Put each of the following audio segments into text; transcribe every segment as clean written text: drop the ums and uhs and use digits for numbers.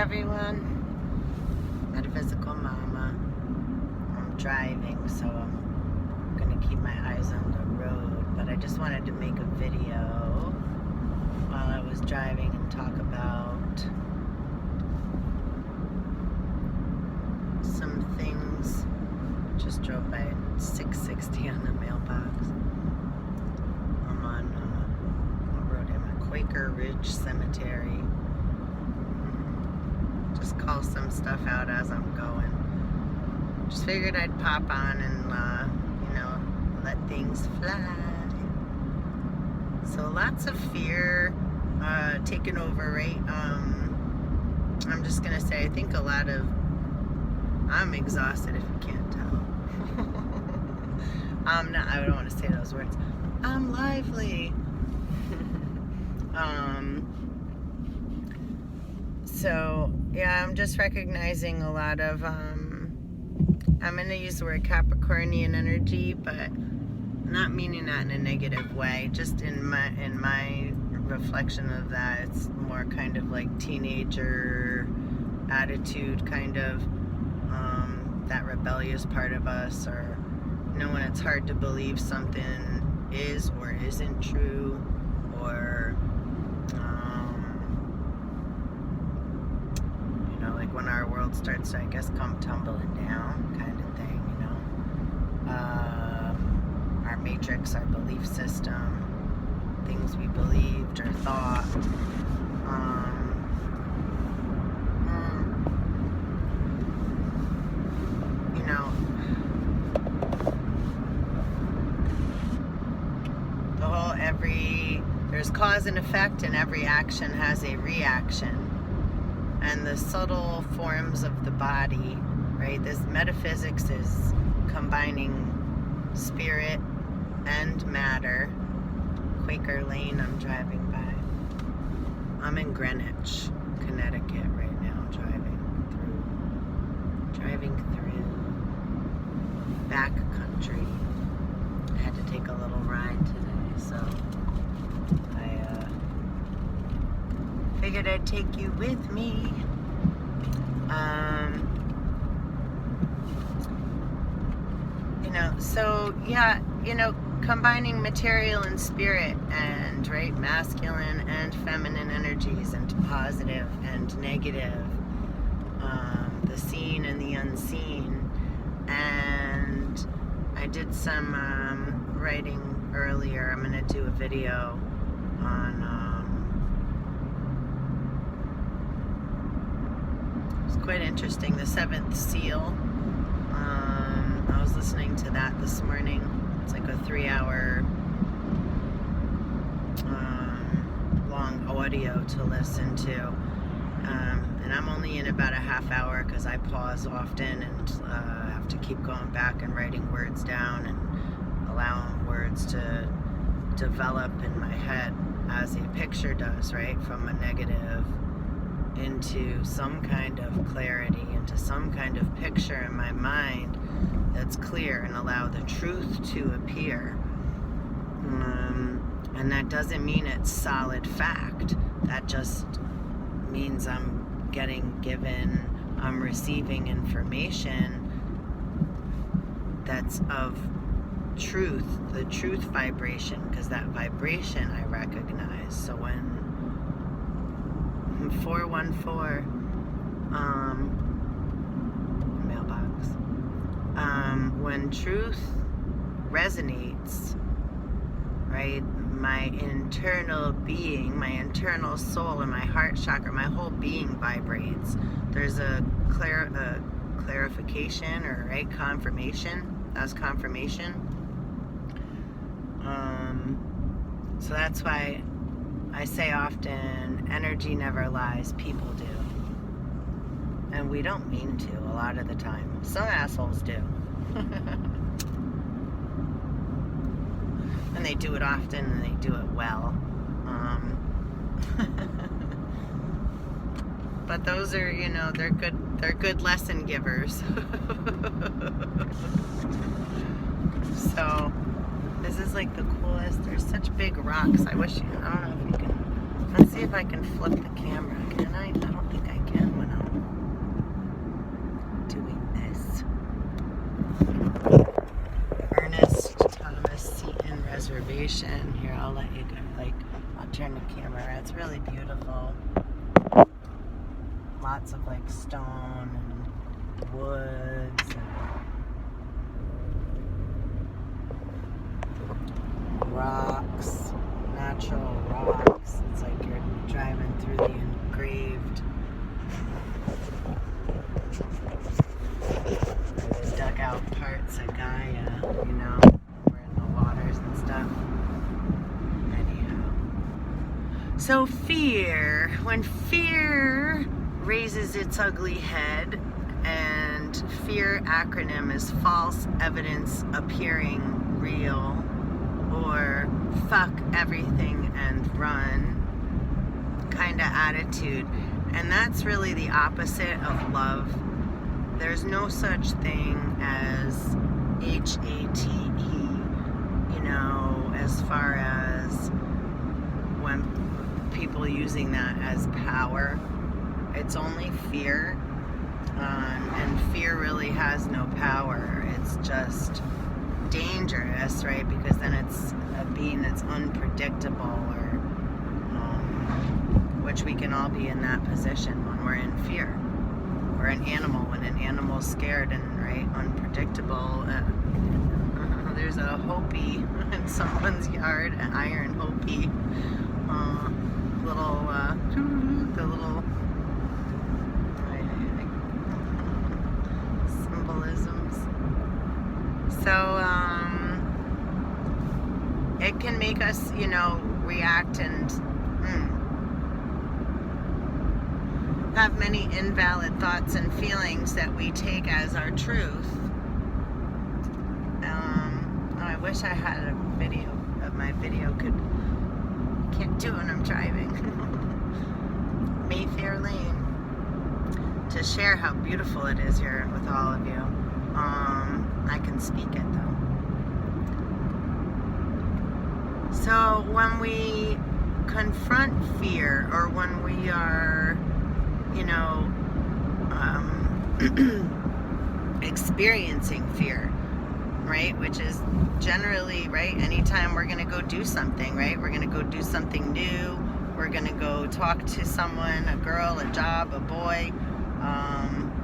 everyone. Metaphysical Mama. I'm driving, so I'm gonna keep my eyes on the road, but I just wanted to make a video while I was driving and talk about some things. Just drove by 660 on the mailbox. I'm on what road am I? Quaker Ridge Cemetery. Just call some stuff out as I'm going. Just figured I'd pop on and let things fly. So lots of fear taking over, right? I'm just gonna say I think a lot of I'm exhausted if you can't tell. I don't want to say those words. I'm lively. So yeah, I'm just recognizing a lot of I'm gonna use the word Capricornian energy, but not meaning that in a negative way. Just in my reflection of that, it's more kind of like teenager attitude, kind of that rebellious part of us, or when it's hard to believe something is or isn't true, or like when our world starts to, I guess, come tumbling down, kind of thing, our matrix, our belief system, things we believed or thought, there's cause and effect, and every action has a reaction. And the subtle forms of the body, right? This metaphysics is combining spirit and matter. Quaker Lane, I'm driving by. I'm in Greenwich, Connecticut right now, driving through back country. I had to take a little ride today, so figured I'd take you with me. Combining material and spirit, and right, masculine and feminine energies, and positive and negative, the seen and the unseen. And I did some writing earlier. I'm gonna do a video on quite interesting, the seventh seal. I was listening to that this morning. It's like a 3-hour long audio to listen to, and I'm only in about a half hour because I pause often and have to keep going back and writing words down and allowing words to develop in my head as a picture does, right, from a negative into some kind of clarity, into some kind of picture in my mind that's clear, and allow the truth to appear. And that doesn't mean it's solid fact. That just means I'm receiving information that's of truth, the truth vibration, because that vibration I recognize. So when 414 mailbox, when truth resonates, right, my internal being, my internal soul, and my heart chakra, my whole being vibrates. There's a clarification, or right, confirmation. That's confirmation. So that's why I say often, energy never lies, people do. And we don't mean to a lot of the time. Some assholes do. And they do it often, and they do it well. But those are, they're good lesson givers. So this is like the coolest. There's such big rocks. I don't know if you can. Let's see if I can flip the camera. Can I? I don't think I can when I'm vibration. Here, I'll let you go. Like, I'll turn the camera. It's really beautiful. Lots of like stone and woods and rocks, natural rocks. It's like you're driving through the engraved, the dug out parts of Gaia, you know, we're in the waters and stuff. Anyhow. So fear, when fear raises its ugly head, and FEAR acronym is false evidence appearing real, or fuck everything and run kind of attitude. And that's really the opposite of love. There's no such thing as HATE, you know, as far as when people using that as power. It's only fear, and fear really has no power. It's just dangerous, right? Because then it's a being that's unpredictable, or which we can all be in that position when we're in fear. Or an animal, when an animal's scared and right unpredictable. There's a Hopi in someone's yard, an iron Hopi, the little symbolisms. So it can make us, you know, react and have many invalid thoughts and feelings that we take as our truth. I wish I had a video of my video. Can't do it when I'm driving. Mayfair Lane, to share how beautiful it is here with all of you. I can speak it though. So when we confront fear, or when we are, you know, experiencing fear, right? Which is generally, right, anytime we're going to go do something, right? We're going to go do something new. We're going to go talk to someone, a girl, a job, a boy,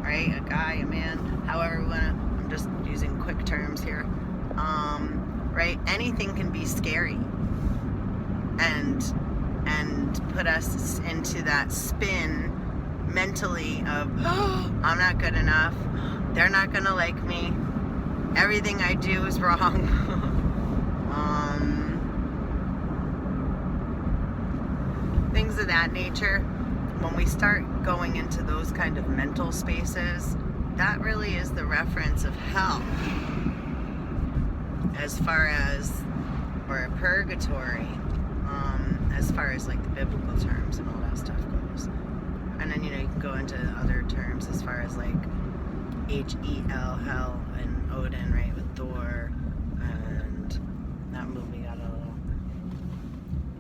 right? A guy, a man, however we want to, I'm just using quick terms here. Right? Anything can be scary and put us into that spin mentally of, oh, I'm not good enough, they're not gonna like me, everything I do is wrong. Things of that nature. When we start going into those kind of mental spaces, that really is the reference of hell, as far as, or purgatory, as far as like the biblical terms and all that stuff goes. And then, you know, you can go into other terms as far as like H-E-L, hell, and Odin, right, with Thor, and that movie got a little,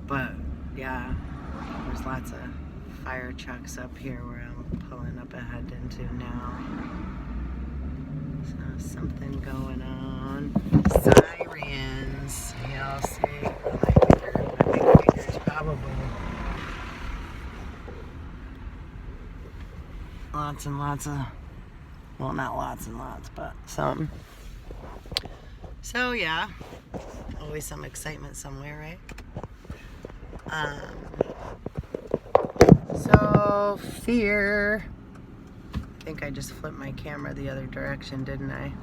but yeah, there's lots of fire trucks up here where I'm pulling up ahead into now. So something going on. Sirens, y'all see? My big fingers probably. Lots and lots of, well, not lots and lots, but some. So yeah, always some excitement somewhere, right? So fear. I think I just flipped my camera the other direction, didn't I?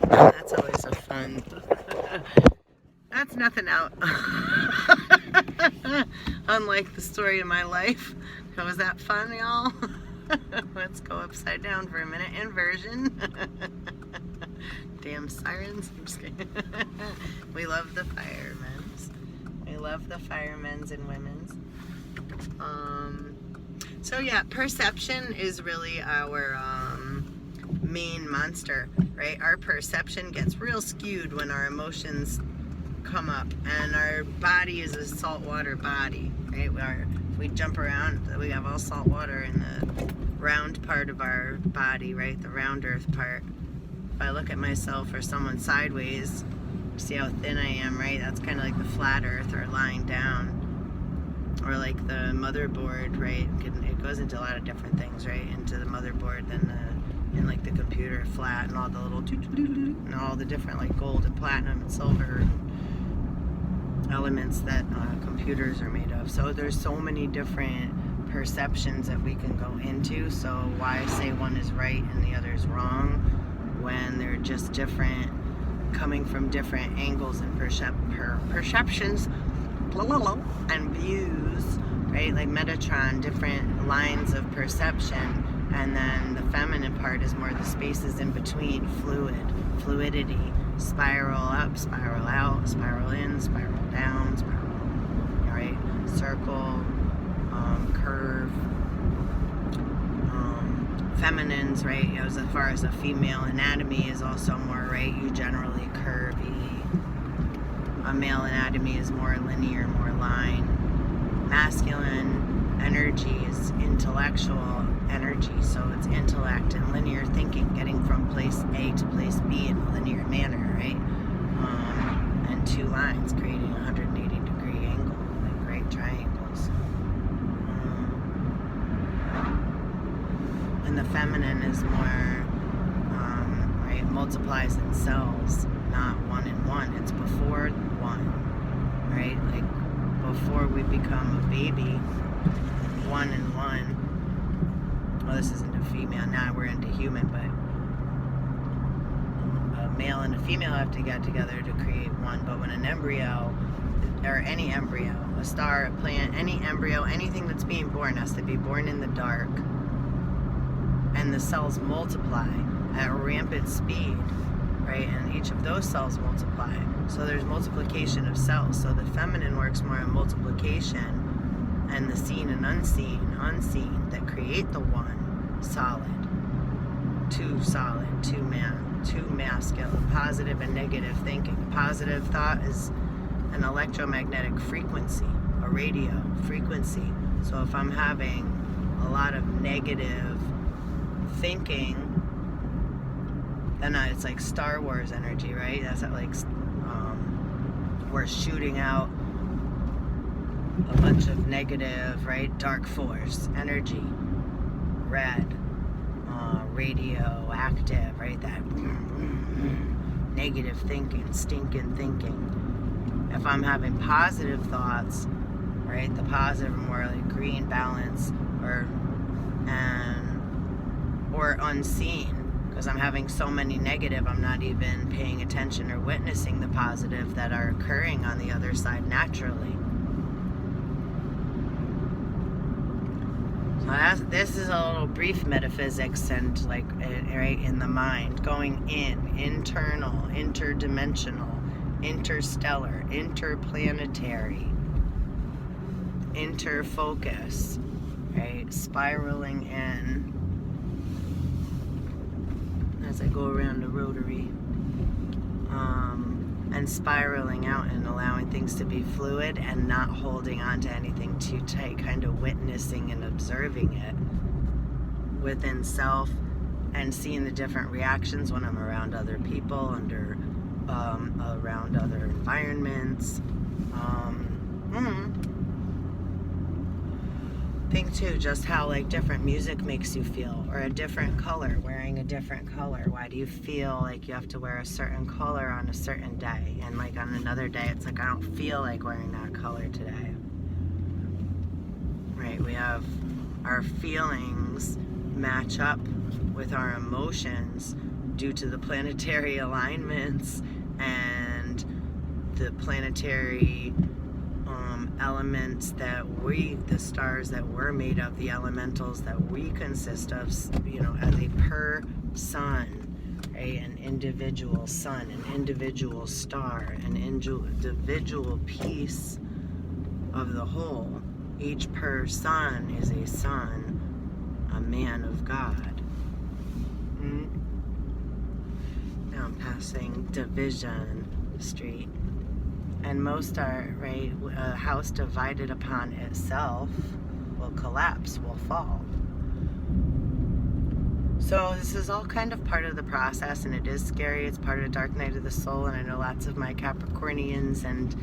That's always a fun. That's nothing out. Unlike the story of my life. Was that fun, y'all? Let's go upside down for a minute. Inversion. Damn sirens. I'm just kidding. We love the firemen's. We love the firemen's and women's. So yeah, perception is really our main monster, right? Our perception gets real skewed when our emotions come up, and our body is a saltwater body, right? We jump around, we have all salt water in the round part of our body, right? The round earth part. If I look at myself or someone sideways, See how thin I am, right? That's kind of like the flat earth or lying down. Or like the motherboard, right? It goes into a lot of different things, right? Into the motherboard, then in like the computer flat, and all the little and all the different like gold and platinum and silver elements that computers are made of. So there's so many different perceptions that we can go into. So why say one is right and the other is wrong when they're just different, coming from different angles and perceptions and views, right? Like Metatron, different lines of perception. And then the feminine part is more the spaces in between, fluidity, spiral up, spiral out, spiral in, spiral down, spiral, right? Circle, curve, feminines, right? As far as a female anatomy is also more, right? You generally curvy. A male anatomy is more linear, more line. Masculine energy is intellectual energy, so it's intellect and linear thinking, getting from place A to place B in a linear manner, right? And two lines creating a 180-degree angle, like right triangles. And the feminine is more, right, multiplies in selves, not one in one. It's before one, right? Like before we become a baby, one in one. Well, this isn't a female, now we're into human, but a male and a female have to get together to create one. But when an embryo, or any embryo, a star, a plant, any embryo, anything that's being born has to be born in the dark, and the cells multiply at rampant speed, right? And each of those cells multiply. So there's multiplication of cells. So the feminine works more on multiplication, and the seen and unseen that create the one solid, two masculine, positive and negative thinking. Positive thought is an electromagnetic frequency, a radio frequency. So if I'm having a lot of negative thinking, then it's like Star Wars energy, right? That's like we're shooting out a bunch of negative, right? Dark force energy, red, radioactive, right? That negative thinking, stinking thinking. If I'm having positive thoughts, right? The positive are more like green, balance, or unseen. Because I'm having so many negative, I'm not even paying attention or witnessing the positive that are occurring on the other side naturally. So this is a little brief metaphysics and like right in the mind, going in, internal, interdimensional, interstellar, interplanetary, interfocus, right? Spiraling in as I go around the rotary, and spiraling out and allowing things to be fluid and not holding on to anything too tight, kind of witnessing and observing it within self and seeing the different reactions when I'm around other people, around other environments. Think too, just how like different music makes you feel, or a different color, wearing a different color. Why do you feel like you have to wear a certain color on a certain day, and like on another day it's like I don't feel like wearing that color today, right? We have our feelings match up with our emotions due to the planetary alignments and the planetary elements that the stars that we're made of, the elementals that we consist of, you know, as a per sun, right? An individual sun, an individual star, an individual piece of the whole. Each per sun is a son, a man of God. Now I'm passing Division Street. And most are, right, a house divided upon itself will collapse, will fall. So this is all kind of part of the process, and it is scary. It's part of the dark night of the soul, and I know lots of my Capricornians and,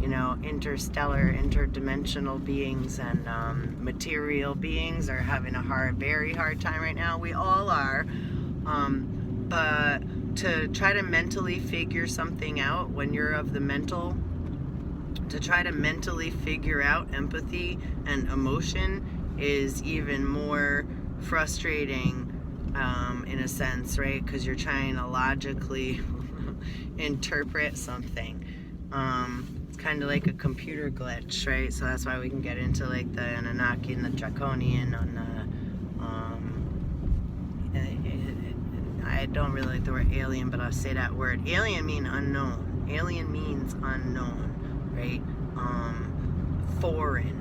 you know, interstellar, interdimensional beings and material beings are having a very hard time right now. We all are. But to try to mentally figure something out when you're of the mental, to try to mentally figure out empathy and emotion is even more frustrating, in a sense, right? Because you're trying to logically interpret something. It's kind of like a computer glitch, right? So that's why we can get into like the Anunnaki and the Draconian on the I don't really like the word alien, but I'll say that word. Alien means unknown. Alien means unknown, right? Foreign.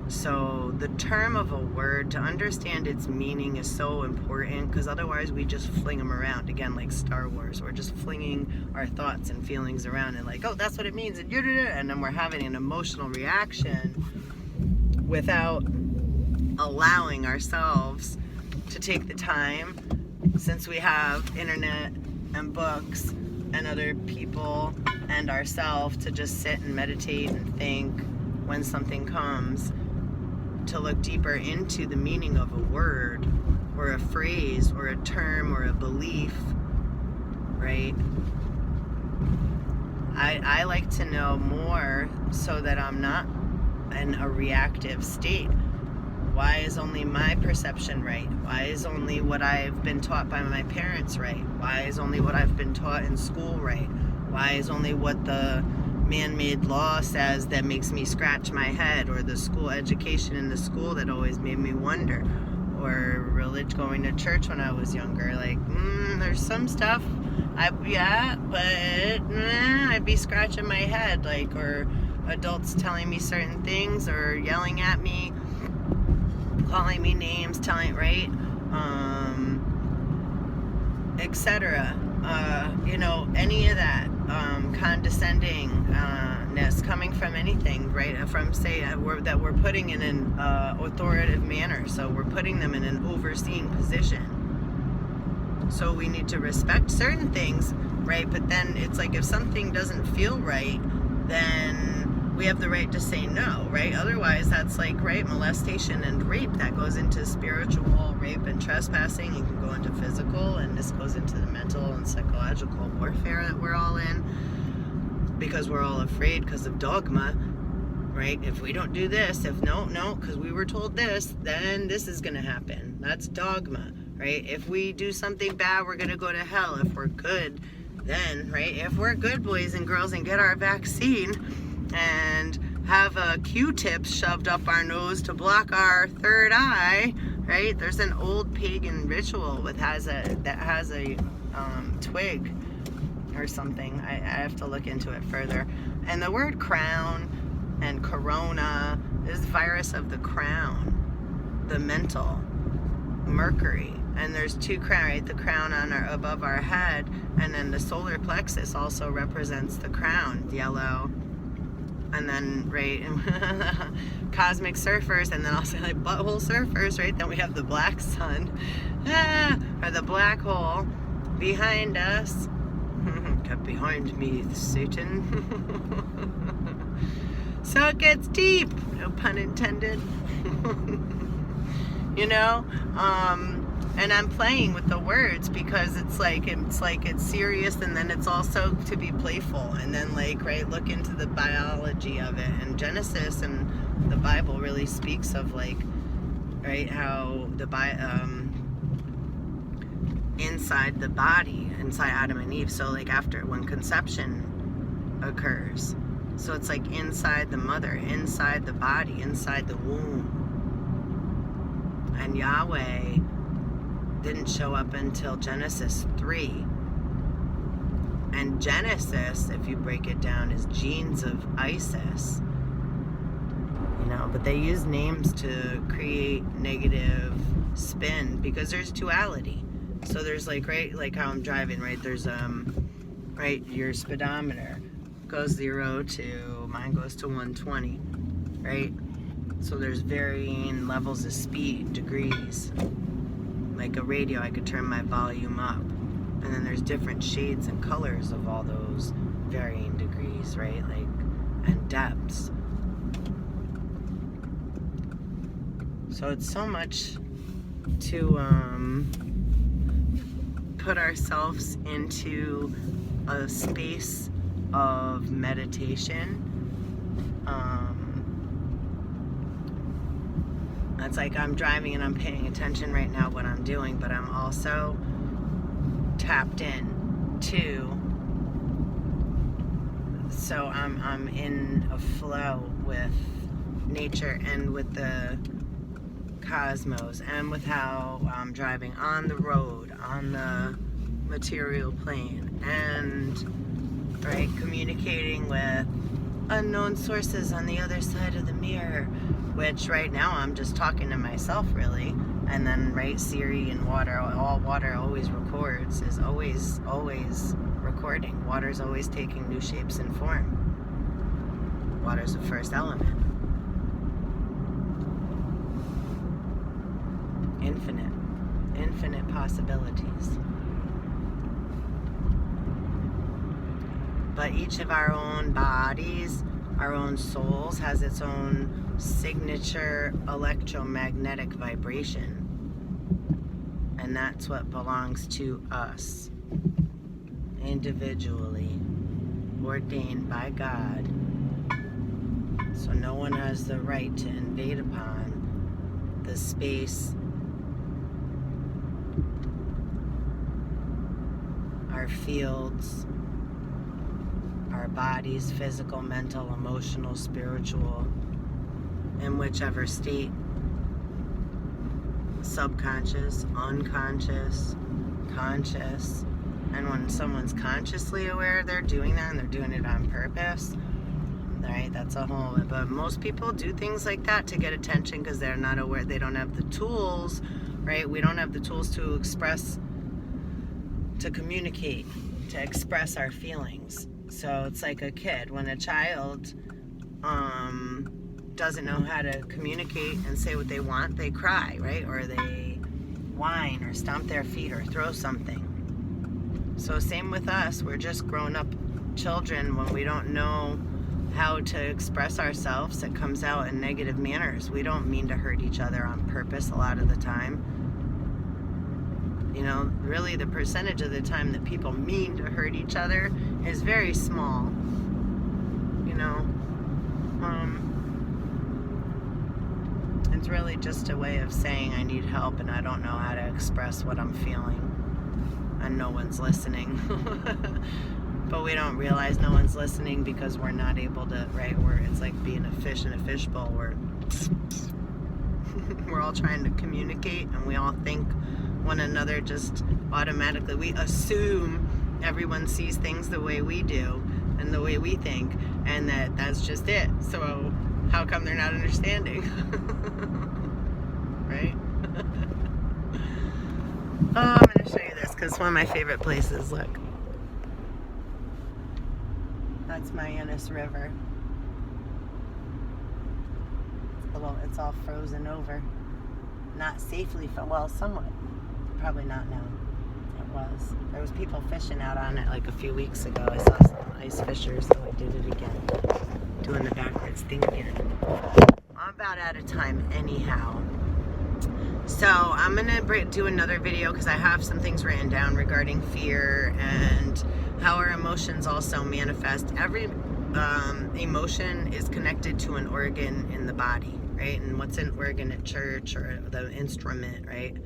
So the term of a word, to understand its meaning is so important, because otherwise we just fling them around. Again, like Star Wars, we're just flinging our thoughts and feelings around and like, oh, that's what it means, and then we're having an emotional reaction without allowing ourselves to take the time, since we have internet and books and other people and ourselves, to just sit and meditate and think when something comes, to look deeper into the meaning of a word or a phrase or a term or a belief, right? I like to know more so that I'm not in a reactive state. Why is only my perception right? Why is only what I've been taught by my parents right? Why is only what I've been taught in school right? Why is only what the man-made law says that makes me scratch my head, or the school education in the school that always made me wonder, or religion, going to church when I was younger? Like, there's some stuff, I'd be scratching my head, like, or adults telling me certain things, or yelling at me, calling me names, right? Etc. You know, any of that condescendingness coming from anything, right? From, say, that we're putting in an authoritative manner. So we're putting them in an overseeing position. So we need to respect certain things, right? But then it's like, if something doesn't feel right, then we have the right to say no, right? Otherwise, that's like, right, molestation and rape. That goes into spiritual rape and trespassing. It can go into physical, and this goes into the mental and psychological warfare that we're all in, because we're all afraid because of dogma, right? If we don't do this, if no, because we were told this, then this is going to happen. That's dogma, right? If we do something bad, we're going to go to hell. If we're good, then, right? If we're good boys and girls and get our vaccine and have a Q-tip shoved up our nose to block our third eye, right? There's an old pagan ritual that has a twig or something. I have to look into it further. And the word crown and corona is virus of the crown, the mental, Mercury. And there's two crowns, right? The crown above our head, and then the solar plexus also represents the crown, yellow. And then, right, cosmic surfers, and then also like butthole surfers, right? Then we have the black sun, or the black hole behind us. Cut behind me, Satan. So it gets deep, no pun intended. You know, and I'm playing with the words because it's serious, and then it's also to be playful, and then, like, right, look into the biology of it. And Genesis and the Bible really speaks of, like, right, how the inside the body, inside Adam and Eve, so like when conception occurs, so it's like inside the mother, inside the body, inside the womb. And Yahweh didn't show up until Genesis 3. And Genesis, if you break it down, is genes of Isis. You know, but they use names to create negative spin because there's duality. So there's like, right, like how I'm driving, right? There's right, your speedometer goes 0 to, mine goes to 120, right? So there's varying levels of speed, degrees. like a radio, I could turn my volume up. And then there's different shades and colors of all those varying degrees, right? Like, and depths. So it's so much to put ourselves into a space of meditation. It's like I'm driving and I'm paying attention right now what I'm doing, but I'm also tapped in to, so I'm in a flow with nature and with the cosmos and with how I'm driving on the road, on the material plane, and right, communicating with unknown sources on the other side of the mirror, which right now I'm just talking to myself really. And then right, Siri and water, all water always records, is always recording. Water's always taking new shapes and form. Water's the first element. Infinite possibilities. But each of our own bodies, our own souls, has its own signature electromagnetic vibration. And that's what belongs to us, individually, ordained by God. So no one has the right to invade upon the space, our fields, our bodies, physical, mental, emotional, spiritual, in whichever state, subconscious, unconscious, conscious. And when someone's consciously aware they're doing that and they're doing it on purpose, right, that's a whole, but most people do things like that to get attention because they're not aware, they don't have the tools, right? We don't have the tools to express, to communicate, to express our feelings. So it's like a kid, when a child doesn't know how to communicate and say what they want, they cry, right? Or they whine or stomp their feet or throw something. So same with us, we're just grown up children. When we don't know how to express ourselves, it comes out in negative manners. We don't mean to hurt each other on purpose a lot of the time. You know, really the percentage of the time that people mean to hurt each other is very small. You know, it's really just a way of saying I need help and I don't know how to express what I'm feeling, and no one's listening. But we don't realize no one's listening because we're not able to, right? It's like being a fish in a fishbowl. We're all trying to communicate and we all think one another just automatically. We assume everyone sees things the way we do and the way we think, and that's just it. So how come they're not understanding? Right? Oh, I'm going to show you this because it's one of my favorite places. Look. That's my Ennis River. It's all frozen over. Not safely, well, somewhat. Probably not now. It was. There was people fishing out on it like a few weeks ago. I saw some ice fishers, so I did it again. Doing the backwards thing again. I'm about out of time anyhow. So I'm going to do another video because I have some things written down regarding fear and how our emotions also manifest. Every emotion is connected to an organ in the body, right? And what's an organ at church, or the instrument, right?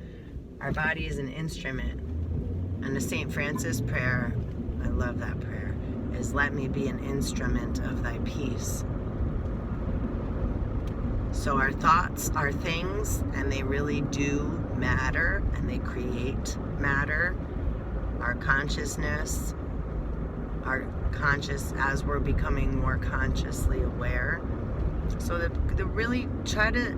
Our body is an instrument. And the St. Francis prayer, I love that prayer, is let me be an instrument of thy peace. So our thoughts are things, and they really do matter, and they create matter. Our consciousness, our conscious, as we're becoming more consciously aware. So the really try to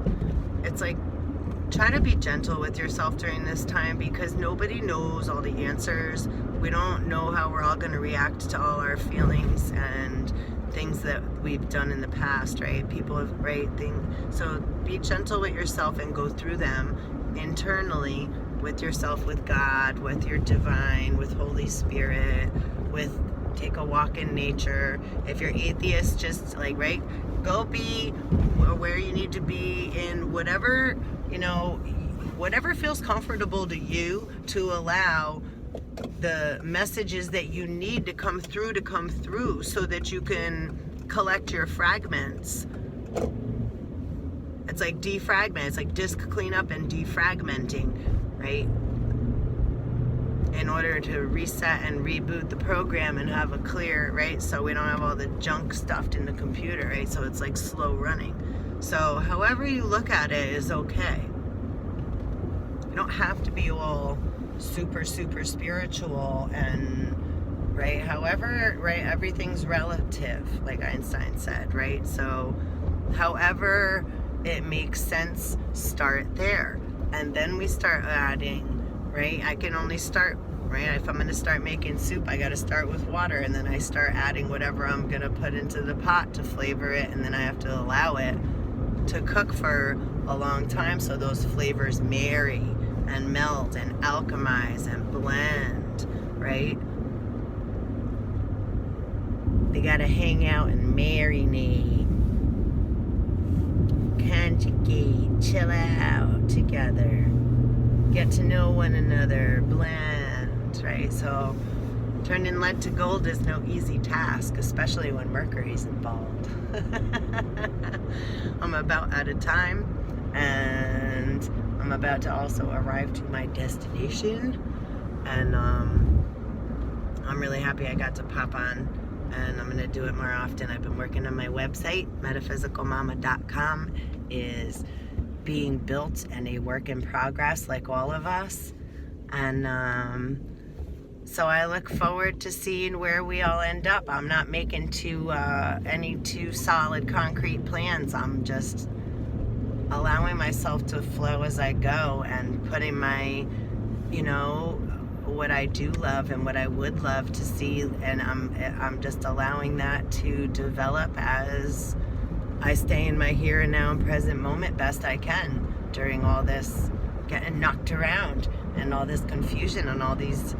be gentle with yourself during this time, because nobody knows all the answers. We don't know how we're all going to react to all our feelings and things that we've done in the past, right? People have, right, things. So be gentle with yourself and go through them internally with yourself, with God, with your divine, with Holy Spirit, with take a walk in nature. If you're atheist, just like, right, go be where you need to be in whatever, whatever feels comfortable to you, to allow the messages that you need to come through so that you can collect your fragments. It's like defragment. It's like disk cleanup and defragmenting, right? In order to reset and reboot the program and have a clear, right? So we don't have all the junk stuffed in the computer, right? So it's like slow running. So however you look at it is okay. You don't have to be all super spiritual and, right? However, right, everything's relative, like Einstein said, right? So however it makes sense, start there. And then we start adding, right? I can only start, right? If I'm going to start making soup, I got to start with water, and then I start adding whatever I'm going to put into the pot to flavor it, and then I have to allow it to cook for a long time so those flavors marry and melt and alchemize and blend, right? They got to hang out and marinate, conjugate, chill out together, get to know one another, blend, right? So turning lead to gold is no easy task, especially when Mercury's involved. I'm about out of time, and I'm about to also arrive to my destination, and I'm really happy I got to pop on, and I'm going to do it more often. I've been working on my website. Metaphysicalmama.com is being built and a work in progress, like all of us, and so I look forward to seeing where we all end up. I'm not making any too solid concrete plans. I'm just allowing myself to flow as I go and putting my, what I do love and what I would love to see, and I'm just allowing that to develop as I stay in my here and now and present moment best I can during all this getting knocked around and all this confusion and all these,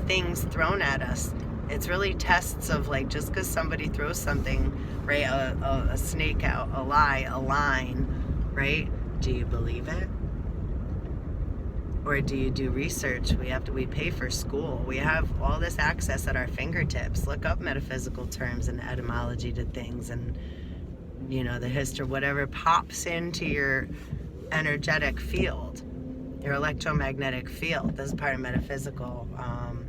things thrown at us. It's really tests of, like, just because somebody throws something, right, a snake out, a lie, a line, right? Do you believe it? Or do you do research? We pay for school. We have all this access at our fingertips. Look up metaphysical terms and etymology to things, and, the history, whatever pops into your energetic field, your electromagnetic field. This is part of metaphysical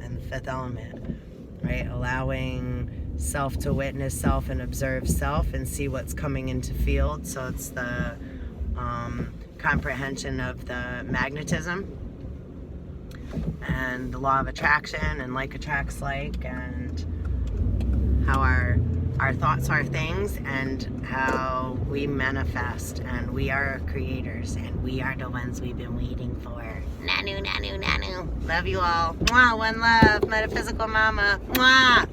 and the fifth element, right? Allowing self to witness self and observe self and see what's coming into field. So it's the comprehension of the magnetism and the law of attraction, and like attracts like, and how our thoughts are things, and how we manifest, and we are creators, and we are the ones we've been waiting for. Nanu, nanu, nanu. Love you all. Mwah, one love, Metaphysical Mama. Mwah.